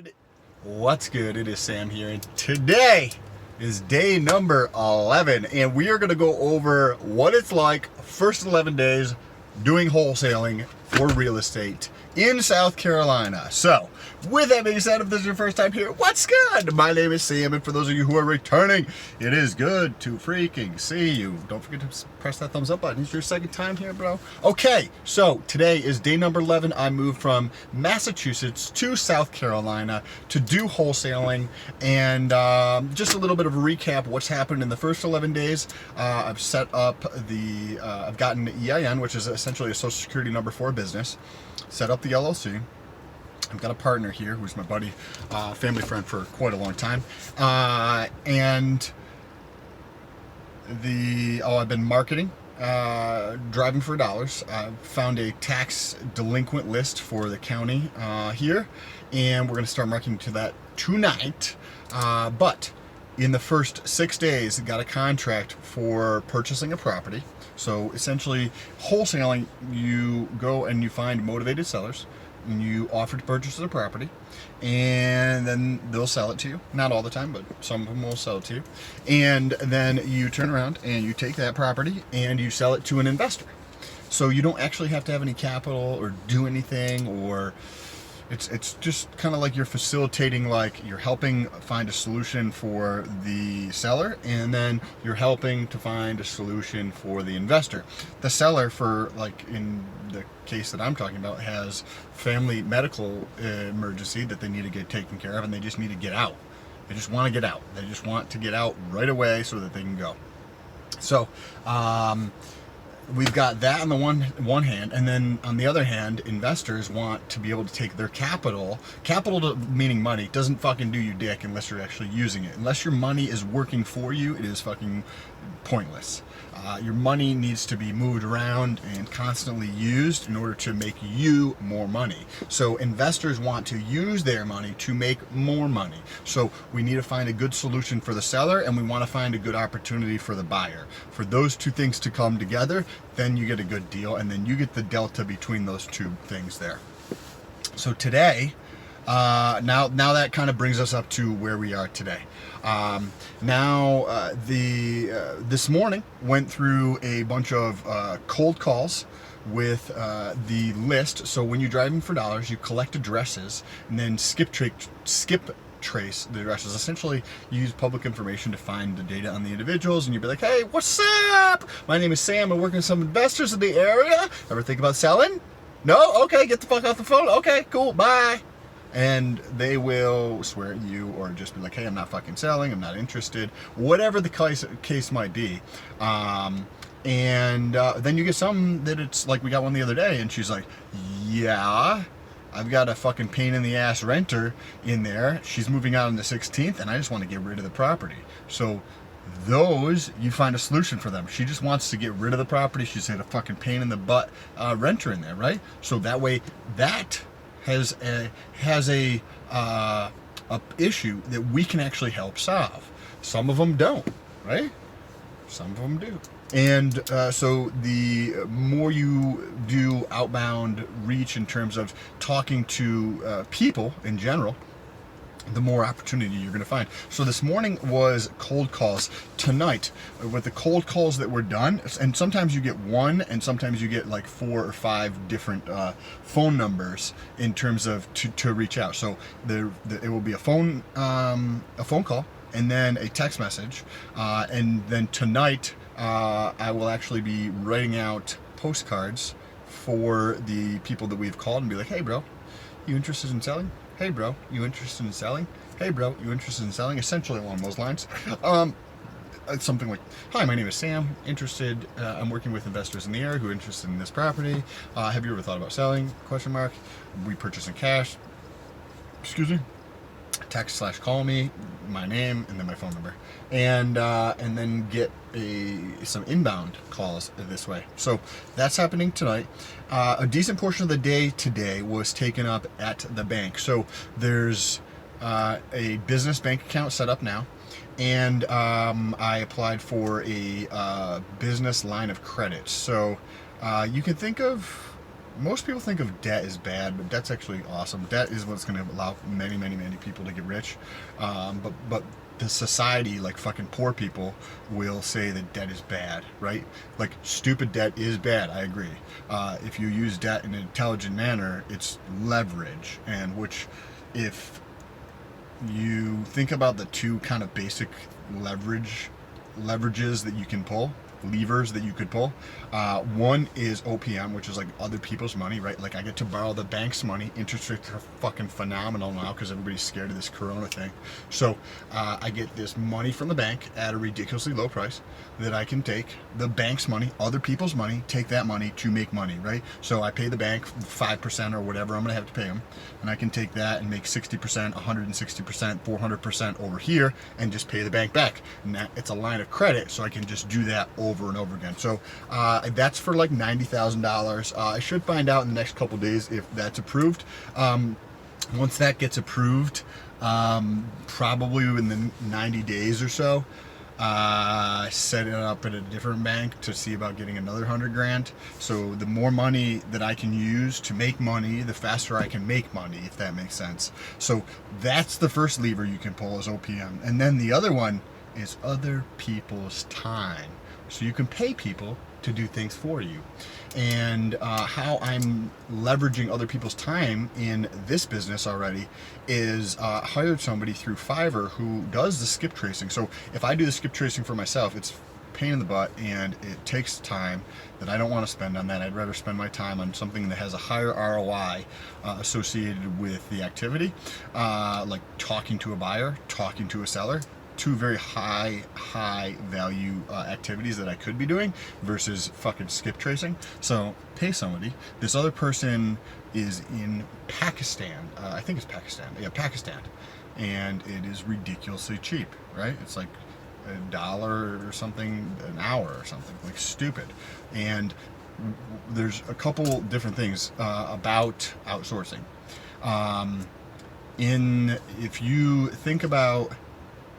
good? What's good? It is Sam here, and today is day number 11, and we are going to go over what it's like first 11 days doing wholesaling for real estate in South Carolina. So, with that being said, if this is your first time here, what's good? My name is Sam, and for those of you who are returning, it is good to freaking see you. Don't forget to press that thumbs up button. It's your second time here, bro. Okay, so today is day number 11. I moved from Massachusetts to South Carolina to do wholesaling, and just a little bit of a recap what's happened in the first 11 days. I've set up I've gotten EIN, which is essentially a social security number for a business, set up the LLC. I've got a partner here who's my buddy, family friend for quite a long time, and I've been marketing, driving for dollars. I found a tax delinquent list for the county here, and we're going to start marketing to that tonight. But in the first 6 days, got a contract for purchasing a property. So essentially, wholesaling, you go and you find motivated sellers, and you offer to purchase the property, and then they'll sell it to you. Not all the time, but some of them will sell it to you. And then you turn around and you take that property and you sell it to an investor. So you don't actually have to have any capital or do anything, or it's just kind of like you're facilitating, like you're helping find a solution for the seller, and then you're helping to find a solution for the investor. The seller, for like in the case that I'm talking about, has family medical emergency that they need to get taken care of, and they just need to get out. They just want to get out. They just want to get out right away so that they can go. So, we've got that on the one hand, and then on the other hand, investors want to be able to take their capital meaning money, doesn't fucking do you dick unless you're actually using it. Unless your money is working for you, it is fucking pointless. Your money needs to be moved around and constantly used in order to make you more money. So investors want to use their money to make more money. So we need to find a good solution for the seller, and we want to find a good opportunity for the buyer. For those two things to come together, then you get a good deal, and then you get the delta between those two things there. So today, now that kind of brings us up to where we are today. This morning went through a bunch of cold calls with the list. So when you're driving for dollars, you collect addresses and then skip trace the addresses. Essentially, you use public information to find the data on the individuals, and you'd be like, hey, what's up? My name is Sam. I'm working with some investors in the area. Ever think about selling? No? Okay, get the fuck off the phone. Okay, cool, bye. And they will swear at you, or just be like, hey, I'm not fucking selling, I'm not interested, whatever the case might be. And then you get some that it's like, we got one the other day, and she's like, yeah, I've got a fucking pain in the ass renter in there. She's moving out on the 16th, and I just want to get rid of the property. So those, you find a solution for them. She just wants to get rid of the property. She's had a fucking pain in the butt renter in there, right? So that way, that has a issue that we can actually help solve. Some of them don't, right? Some of them do. And so the more you do outbound reach in terms of talking to people in general, the more opportunity you're going to find. So this morning was cold calls. Tonight, with the cold calls that were done, and sometimes you get one, and sometimes you get like 4 or 5 different phone numbers in terms of to reach out. So it will be a phone call, and then a text message, and then tonight I will actually be writing out postcards for the people that we've called and be like, hey bro, you interested in selling? Hey bro, you interested in selling? Hey bro, you interested in selling? Essentially along those lines. Something like, hi, my name is Sam, interested, I'm working with investors in the area who are interested in this property. Have you ever thought about selling? ? We purchase in cash. Excuse me. Text/call me, my name, and then my phone number, and then get some inbound calls this way. So that's happening tonight. A decent portion of the day today was taken up at the bank. So there's a business bank account set up now, and I applied for a business line of credit. So you can think of most people think of debt as bad, but debt's actually awesome. Debt is what's going to allow many, many, many people to get rich. But the society, like fucking poor people, will say that debt is bad, right? Like stupid debt is bad. I agree. If you use debt in an intelligent manner, it's leverage, and which, if you think about the two kind of basic leverages that you can pull, levers that you could pull. One is OPM, which is like other people's money, right? Like I get to borrow the bank's money. Interest rates are fucking phenomenal now because everybody's scared of this corona thing. So I get this money from the bank at a ridiculously low price that I can take the bank's money, other people's money, take that money to make money, right? So I pay the bank 5% or whatever I'm gonna have to pay them, and I can take that and make 60%, 160%, 400% over here and just pay the bank back. And that, it's a line of credit, so I can just do that over and over again. So that's for like $90,000. I should find out in the next couple days if that's approved. Once that gets approved, probably within 90 days or so, set it up at a different bank to see about getting another 100 grand. So the more money that I can use to make money, the faster I can make money, if that makes sense. So that's the first lever you can pull, is OPM. And then the other one is other people's time. So you can pay people to do things for you. And how I'm leveraging other people's time in this business already is hired somebody through Fiverr who does the skip tracing. So if I do the skip tracing for myself, it's a pain in the butt and it takes time that I don't want to spend on that. I'd rather spend my time on something that has a higher ROI associated with the activity, like talking to a buyer, talking to a seller. Two very high value activities that I could be doing versus fucking skip tracing. So pay somebody. This other person is in Pakistan. I think it's Pakistan. Yeah, Pakistan. And it is ridiculously cheap, right? It's like $1 or something an hour or something, like stupid. And there's a couple different things about outsourcing. If you think about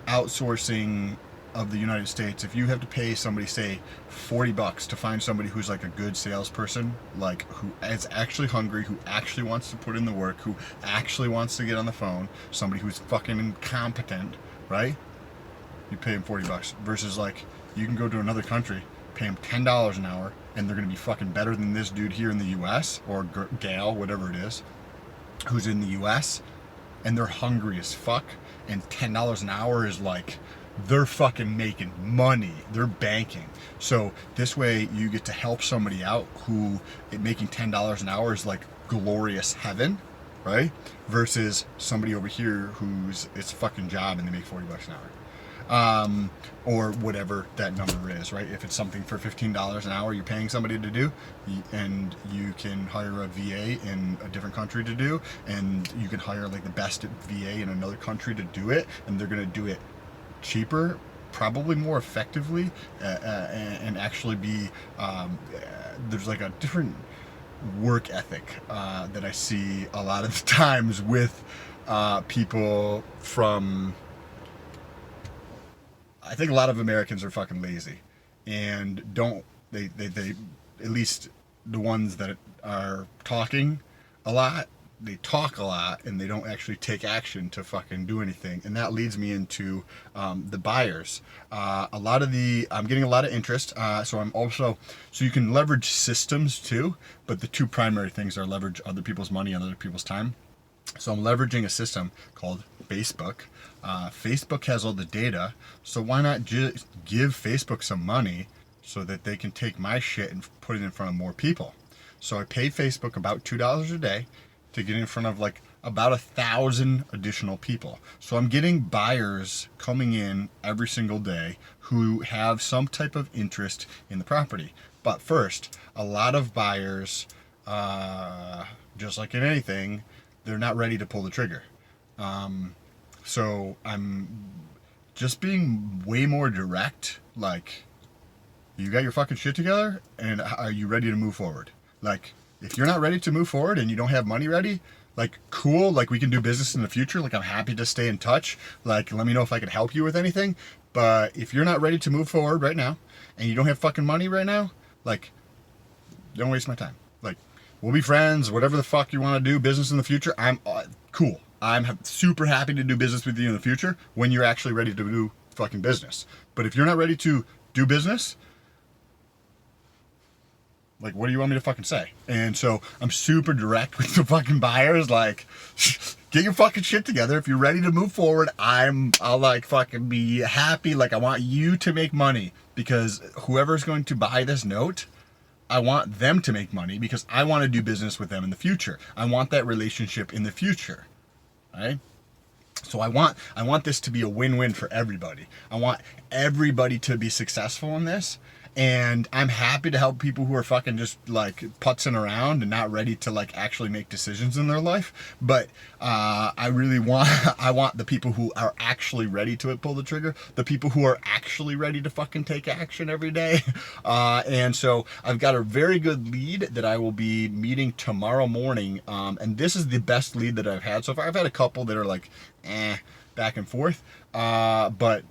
outsourcing of the United States, if you have to pay somebody, say, $40 to find somebody who's like a good salesperson, like who is actually hungry, who actually wants to put in the work, who actually wants to get on the phone, somebody who's fucking incompetent, right? You pay them $40 versus like you can go to another country, pay them $10 an hour, and they're gonna be fucking better than this dude here in the U.S. or gal, whatever it is, who's in the U.S. and they're hungry as fuck. And $10 an hour is like, they're fucking making money. They're banking. So this way you get to help somebody out who making $10 an hour is like glorious heaven, right? Versus somebody over here who's, it's a fucking job and they make $40 an hour. Or whatever that number is, right? If it's something for $15 an hour you're paying somebody to do, and you can hire a VA in a different country to do, and you can hire like the best VA in another country to do it, and they're gonna do it cheaper, probably more effectively, and actually be, there's like a different work ethic that I see a lot of the times with people from, I think a lot of Americans are fucking lazy and they at least the ones that are talking a lot, they talk a lot and they don't actually take action to fucking do anything. And that leads me into the buyers. I'm getting a lot of interest. So you can leverage systems too, but the two primary things are leverage other people's money and other people's time. So I'm leveraging a system called Facebook. Facebook has all the data, so why not just give Facebook some money so that they can take my shit and put it in front of more people? So I pay Facebook about $2 a day to get in front of like about 1,000 additional people. So I'm getting buyers coming in every single day who have some type of interest in the property. But first, a lot of buyers, just like in anything, they're not ready to pull the trigger. So I'm just being way more direct. Like, you got your fucking shit together, and are you ready to move forward? Like, if you're not ready to move forward and you don't have money ready, like, cool, like we can do business in the future. Like, I'm happy to stay in touch. Like, let me know if I can help you with anything. But if you're not ready to move forward right now and you don't have fucking money right now, like, don't waste my time. Like, we'll be friends, whatever the fuck you want to do, business in the future. I'm cool. I'm super happy to do business with you in the future when you're actually ready to do fucking business. But if you're not ready to do business, like, what do you want me to fucking say? And so I'm super direct with the fucking buyers. Like, get your fucking shit together. If you're ready to move forward, I'll like fucking be happy. Like, I want you to make money, because whoever's going to buy this note, I want them to make money because I want to do business with them in the future. I want that relationship in the future, right? So I want this to be a win-win for everybody. I want everybody to be successful in this. And I'm happy to help people who are fucking just like putzing around and not ready to like actually make decisions in their life. But I really want the people who are actually ready to pull the trigger, the people who are actually ready to fucking take action every day. And so I've got a very good lead that I will be meeting tomorrow morning. And this is the best lead that I've had so far. I've had a couple that are like, back and forth. But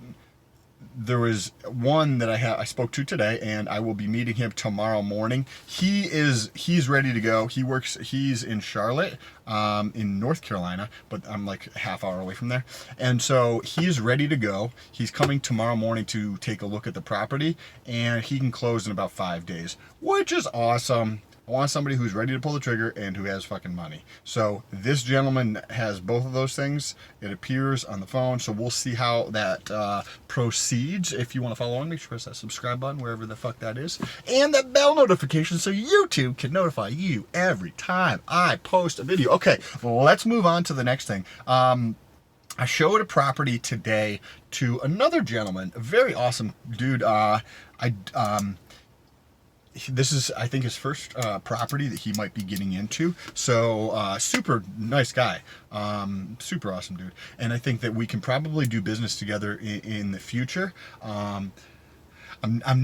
there was one that I spoke to today, and I will be meeting him tomorrow morning. He's ready to go. He's in Charlotte, in North Carolina, but I'm like a half hour away from there. And so he's ready to go. He's coming tomorrow morning to take a look at the property, and he can close in about 5 days, which is awesome. I want somebody who's ready to pull the trigger and who has fucking money. So this gentleman has both of those things. It appears on the phone, so we'll see how that proceeds. If you want to follow on, make sure to press that subscribe button wherever the fuck that is, and that bell notification so YouTube can notify you every time I post a video. Okay, let's move on to the next thing. I showed a property today to another gentleman, a very awesome dude. This is, I think, his first property that he might be getting into. So super nice guy, super awesome dude. And I think that we can probably do business together in the future. I'm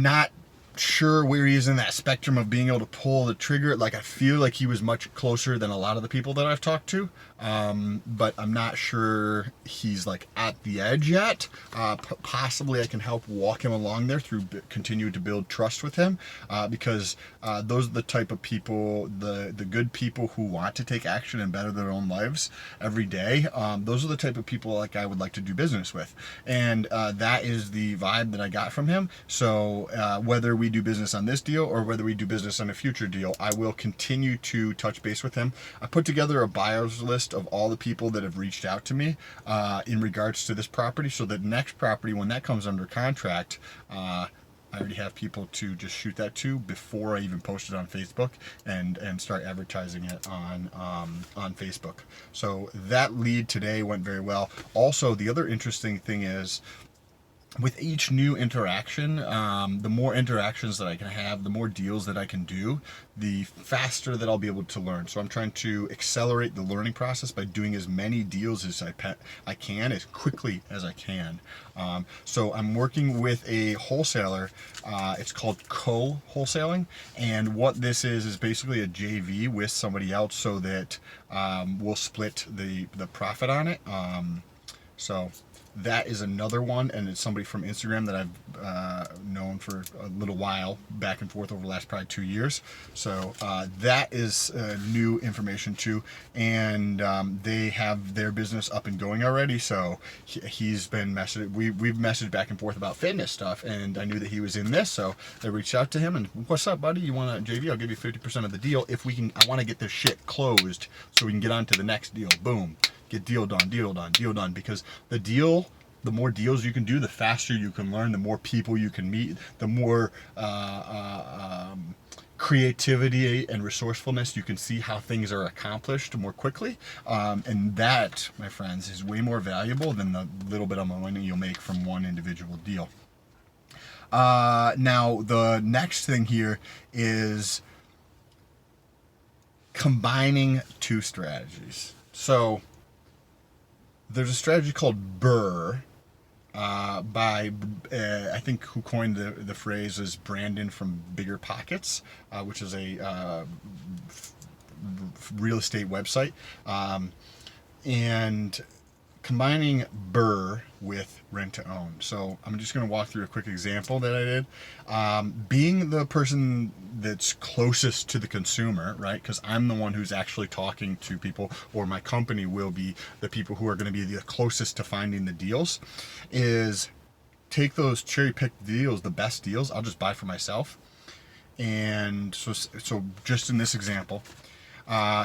not sure where he is in that spectrum of being able to pull the trigger. Like, I feel like he was much closer than a lot of the people that I've talked to, but I'm not sure he's like at the edge yet. Possibly I can help walk him along there through continue to build trust with him, because those are the type of people, the good people who want to take action and better their own lives every day. Those are the type of people like I would like to do business with, and that is the vibe that I got from him. So whether we do business on this deal or whether we do business on a future deal, I will continue to touch base with him. I put together a buyer's list of all the people that have reached out to me in regards to this property, so that next property, when that comes under contract, I already have people to just shoot that to before I even post it on Facebook and start advertising it on Facebook. So that lead today went very well. Also, the other interesting thing is, with each new interaction, the more interactions that I can have, the more deals that I can do, the faster that I'll be able to learn. So I'm trying to accelerate the learning process by doing as many deals as I can, as quickly as I can. So I'm working with a wholesaler. It's called co-wholesaling. And what this is basically a JV with somebody else, so that we'll split the profit on it. So that is another one, and it's somebody from Instagram that I've known for a little while, back and forth over the last probably 2 years. So that is new information too, and they have their business up and going already. So he's been messaging. We've messaged back and forth about fitness stuff, and I knew that he was in this, so I reached out to him and, what's up, buddy? You want a JV? I'll give you 50% of the deal if we can. I want to get this shit closed so we can get on to the next deal. Boom. Get deal done, deal done, deal done. Because the more deals you can do, the faster you can learn, the more people you can meet, the more creativity and resourcefulness you can see how things are accomplished more quickly. And that, my friends, is way more valuable than the little bit of money you'll make from one individual deal. Now, the next thing here is combining two strategies. So there's a strategy called BRRRR by, I think who coined the phrase is Brandon from Bigger Pockets, which is a real estate website. And combining BRRRR with rent to own. So I'm just going to walk through a quick example that I did. Being the person that's closest to the consumer, right? Because I'm the one who's actually talking to people, or my company will be the people who are going to be the closest to finding the deals, is take those cherry picked deals, the best deals, I'll just buy for myself. And so just in this example,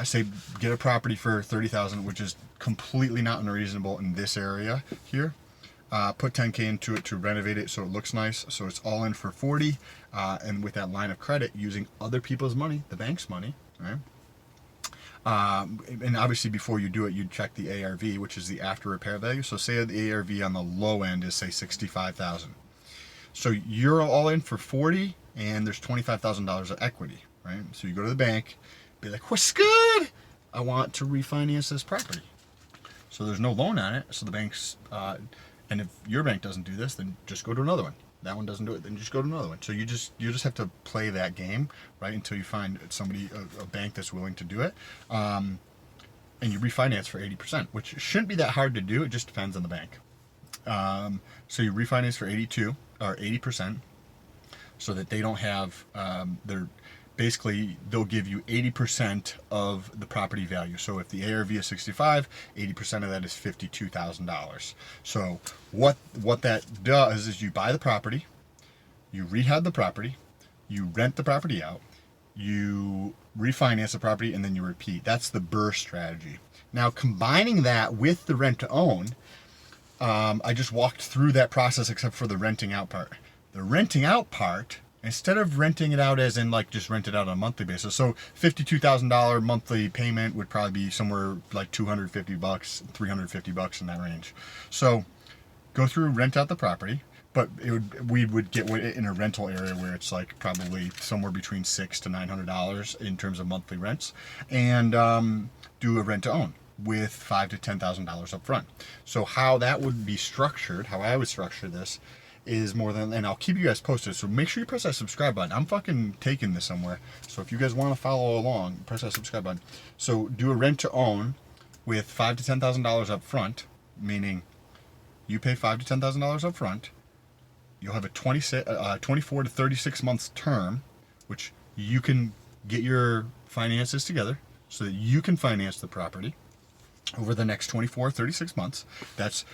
say get a property for $30,000, which is completely not unreasonable in this area here. Put $10K into it to renovate it so it looks nice. So it's all in for $40, and with that line of credit, using other people's money, the bank's money, right? And obviously before you do it, you check the ARV, which is the after repair value. So say the ARV on the low end is say $65,000. So you're all in for $40, and there's $25,000 of equity, right? So you go to the bank, be like, what's good? I want to refinance this property. So there's no loan on it. So the bank's, and if your bank doesn't do this, then just go to another one. That one doesn't do it, then just go to another one. So you just have to play that game, right, until you find somebody, a bank that's willing to do it, and you refinance for 80%, which shouldn't be that hard to do. It just depends on the bank. So you refinance for 80%, so that they don't have they'll give you 80% of the property value. So if the ARV is 65, 80% of that is $52,000. So what that does is you buy the property, you rehab the property, you rent the property out, you refinance the property, and then you repeat. That's the BRRRR strategy. Now combining that with the rent to own, I just walked through that process except for the renting out part. The renting out part, instead of renting it out as in like just rent it out on a monthly basis. So $52,000 monthly payment would probably be somewhere like $250, $350 in that range. So go through, rent out the property, but we would get in a rental area where it's like probably somewhere between $600 to $900 in terms of monthly rents, and do a rent to own with $5,000 to $10,000 up front. So how that would be structured, how I would structure this, is more than, and I'll keep you guys posted. So make sure you press that subscribe button. I'm fucking taking this somewhere. So if you guys want to follow along, press that subscribe button. So do a rent to own with $5,000 to $10,000 up front, meaning you pay $5,000 to $10,000 up front. You'll have a 24 to 36 months term, which you can get your finances together so that you can finance the property over the next 24, 36 months. That's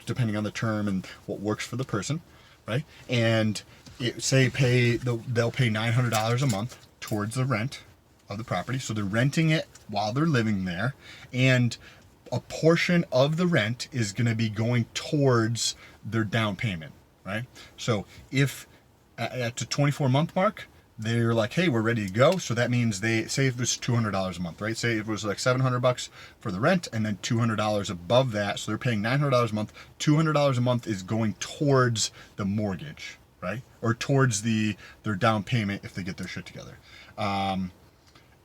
depending on the term and what works for the person, right? And they'll pay $900 a month towards the rent of the property. So they're renting it while they're living there, and a portion of the rent is going to be going towards their down payment, right? So if at the 24-month mark, they're like, hey, we're ready to go. So that means they say if it was $200 a month, right? Say it was like $700 for the rent, and then $200 above that. So they're paying $900 a month. $200 a month is going towards the mortgage, right? Or towards their down payment if they get their shit together.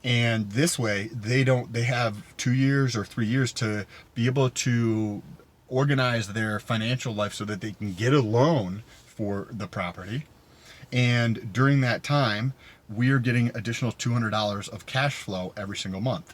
And this way, they have 2 years or 3 years to be able to organize their financial life so that they can get a loan for the property. And during that time, we're getting additional $200 of cash flow every single month.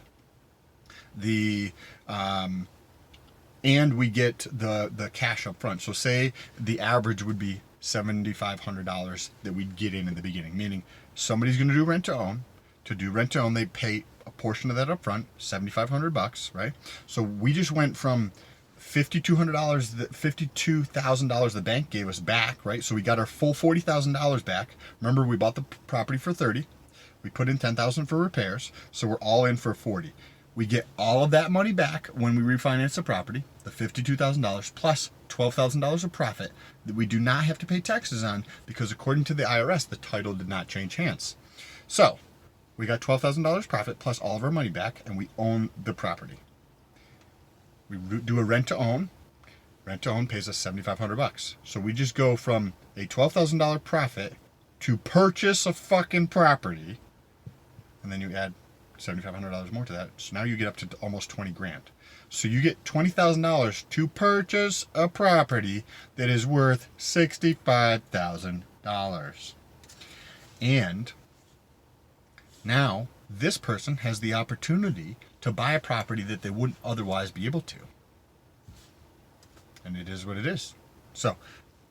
And we get the cash up front. So say the average would be $7,500 that we'd get in the beginning, meaning somebody's going to do rent to own. To do rent to own, they pay a portion of that up front, $7,500, right? So we just went from $52,000 the bank gave us back, right? So we got our full $40,000 back. Remember, we bought the property for $30,000. We put in $10,000 for repairs, so we're all in for $40,000. We get all of that money back when we refinance the property, the $52,000 plus $12,000 of profit that we do not have to pay taxes on, because according to the IRS, the title did not change hands. So we got $12,000 profit plus all of our money back, and we own the property. We do a rent to own. Rent to own pays us $7,500. So we just go from a $12,000 profit to purchase a fucking property, and then you add $7,500 more to that. So now you get up to almost 20 grand. So you get $20,000 to purchase a property that is worth $65,000. And now this person has the opportunity to buy a property that they wouldn't otherwise be able to. and it is what it is. So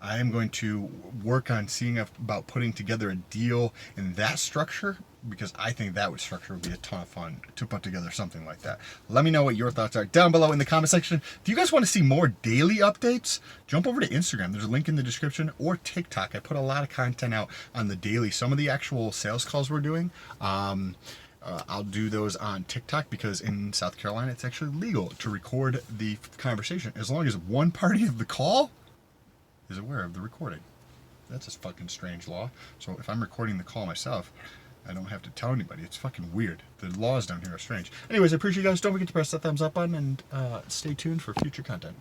I am going to work on seeing about putting together a deal in that structure, because I think that structure would be a ton of fun to put together something like that. Let me know what your thoughts are down below in the comment section. If you guys want to see more daily updates, jump over to Instagram. There's a link in the description, or TikTok. I put a lot of content out on the daily. Some of the actual sales calls we're doing, I'll do those on TikTok, because in South Carolina it's actually legal to record the conversation as long as one party of the call is aware of the recording. That's a fucking strange law. So if I'm recording the call myself, I don't have to tell anybody. It's fucking weird. The laws down here are strange. Anyways, I appreciate you guys. Don't forget to press that thumbs up button, and stay tuned for future content.